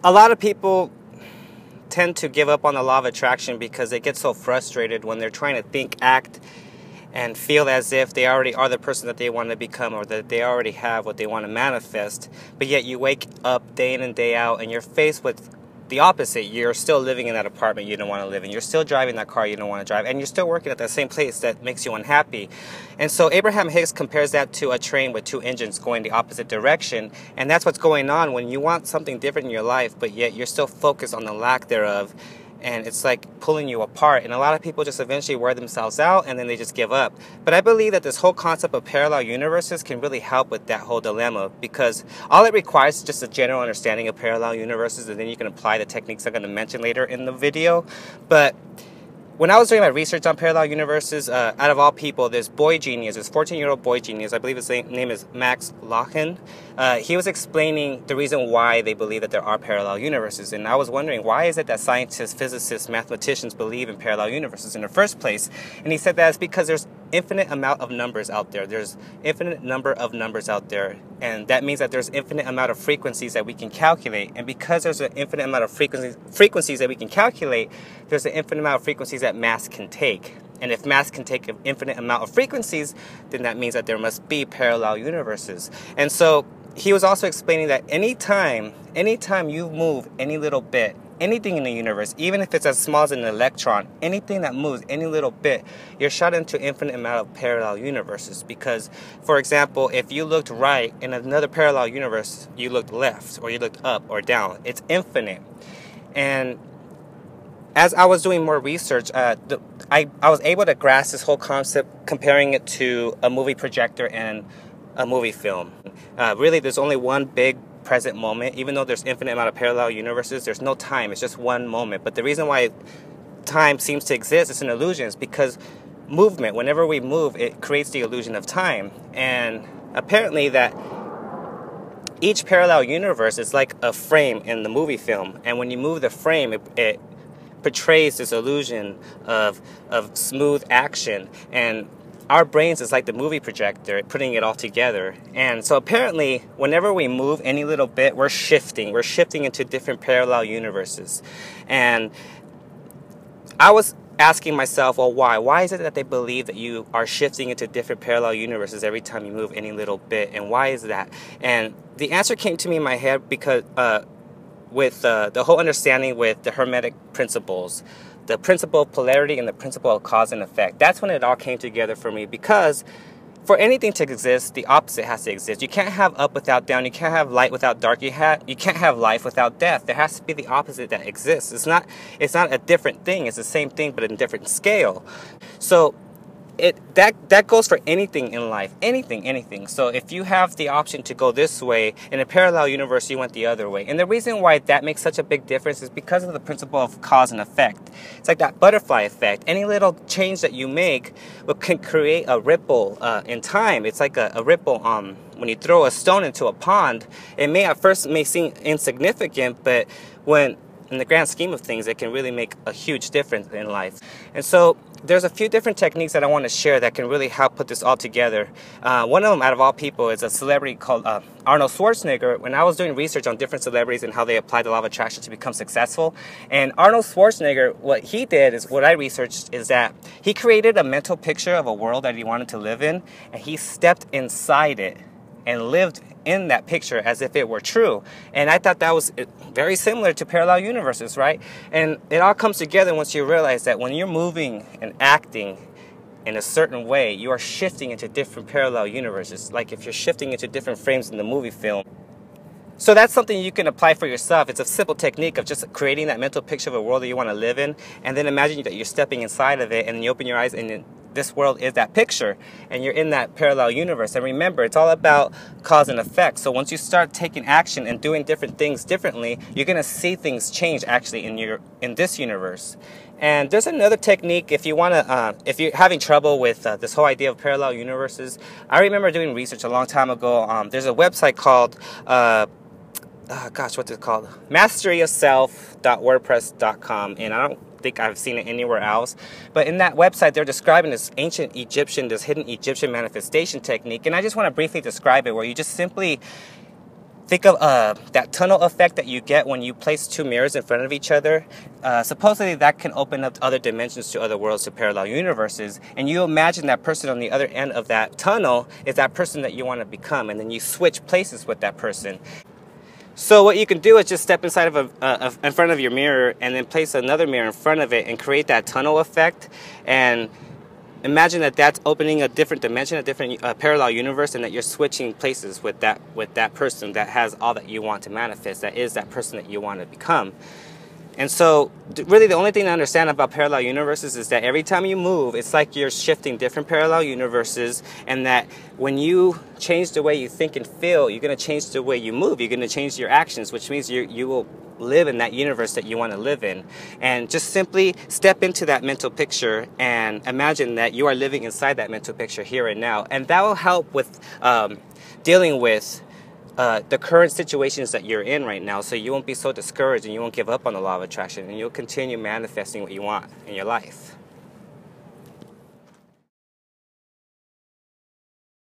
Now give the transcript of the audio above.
A lot of people tend to give up on the law of attraction because they get so frustrated when they're trying to think, act, and feel as if they already are the person that they want to become, or that they already have what they want to manifest. But yet you wake up day in and day out and you're faced with the opposite. You're still living in that apartment you don't want to live in. You're still driving that car you don't want to drive. And you're still working at that same place that makes you unhappy. And so Abraham Hicks compares that to a train with two engines going the opposite direction. And that's what's going on when you want something different in your life, but yet you're still focused on the lack thereof. And it's like pulling you apart. And a lot of people just eventually wear themselves out and then they just give up. But I believe that this whole concept of parallel universes can really help with that whole dilemma, because all it requires is just a general understanding of parallel universes, and then you can apply the techniques I'm going to mention later in the video. But when I was doing my research on parallel universes, out of all people, this boy genius, this 14-year-old boy genius, I believe his name is Max Lochen, he was explaining the reason why they believe that there are parallel universes. And I was wondering, why is it that scientists, physicists, mathematicians believe in parallel universes in the first place? And he said that it's because there's infinite amount of numbers out there. There's infinite number of numbers out there. And that means that there's infinite amount of frequencies that we can calculate. And because there's an infinite amount of frequencies that we can calculate, there's an infinite amount of frequencies that mass can take. And if mass can take an infinite amount of frequencies, then that means that there must be parallel universes. And so he was also explaining that anytime you move any little bit, anything in the universe, even if it's as small as an electron, anything that moves any little bit, you're shot into infinite amount of parallel universes. Because, for example, if you looked right in another parallel universe, you looked left, or you looked up or down. It's infinite. And as I was doing more research, I was able to grasp this whole concept, comparing it to a movie projector and a movie film. Really, there's only one big present moment. Even though there's infinite amount of parallel universes, there's no time. It's just one moment. But the reason why time seems to exist is an illusion, is because movement, whenever we move, it creates the illusion of time. And apparently that each parallel universe is like a frame in the movie film. And when you move the frame, it portrays this illusion of smooth action. And our brains is like the movie projector, putting it all together. And so apparently, whenever we move any little bit, we're shifting. We're shifting into different parallel universes. And I was asking myself, well, why? Why is it that they believe that you are shifting into different parallel universes every time you move any little bit? And why is that? And the answer came to me in my head because with the whole understanding with the Hermetic principles, the principle of polarity and the principle of cause and effect. That's when it all came together for me, because for anything to exist, the opposite has to exist. You can't have up without down. You can't have light without dark. You can't have life without death. There has to be the opposite that exists. It's not a different thing. It's the same thing, but in a different scale. So that goes for anything in life, anything. So if you have the option to go this way, in a parallel universe you went the other way. And the reason why that makes such a big difference is because of the principle of cause and effect. It's like that butterfly effect. Any little change that you make can create a ripple in time. It's like a ripple when you throw a stone into a pond. It may at first seem insignificant, but in the grand scheme of things, it can really make a huge difference in life. And so there's a few different techniques that I want to share that can really help put this all together. One of them, out of all people, is a celebrity called Arnold Schwarzenegger. When I was doing research on different celebrities and how they apply the law of attraction to become successful, and Arnold Schwarzenegger, what he did is, what I researched, is that he created a mental picture of a world that he wanted to live in, and he stepped inside it and lived in that picture as if it were true. And I thought that was very similar to parallel universes, right? And it all comes together once you realize that when you're moving and acting in a certain way, you are shifting into different parallel universes, like if you're shifting into different frames in the movie film. So that's something you can apply for yourself. It's a simple technique of just creating that mental picture of a world that you want to live in, and then imagine that you're stepping inside of it, and then you open your eyes, and this world is that picture, and you're in that parallel universe. And remember, it's all about cause and effect. So once you start taking action and doing different things differently, you're going to see things change actually in this universe. And there's another technique if you want to, if you're having trouble with this whole idea of parallel universes. I remember doing research a long time ago. There's a website called what's it called? masteryofself.wordpress.com, and I don't think I've seen it anywhere else. But in that website, they're describing this ancient Egyptian, this hidden Egyptian manifestation technique, and I just want to briefly describe it, where you just simply Think of that tunnel effect that you get when you place two mirrors in front of each other. Supposedly that can open up other dimensions to other worlds, to parallel universes. And you imagine that person on the other end of that tunnel is that person that you want to become. And then you switch places with that person. So what you can do is just step inside of in front of your mirror and then place another mirror in front of it and create that tunnel effect. And imagine that that's opening a different dimension, a different parallel universe, and that you're switching places with that person that has all that you want to manifest, that is that person that you want to become. And so really the only thing to understand about parallel universes is that every time you move, it's like you're shifting different parallel universes, and that when you change the way you think and feel, you're going to change the way you move. You're going to change your actions, which means you will live in that universe that you want to live in. And just simply step into that mental picture and imagine that you are living inside that mental picture here and now. And that will help with dealing with the current situations that you're in right now, so you won't be so discouraged and you won't give up on the law of attraction, and you'll continue manifesting what you want in your life.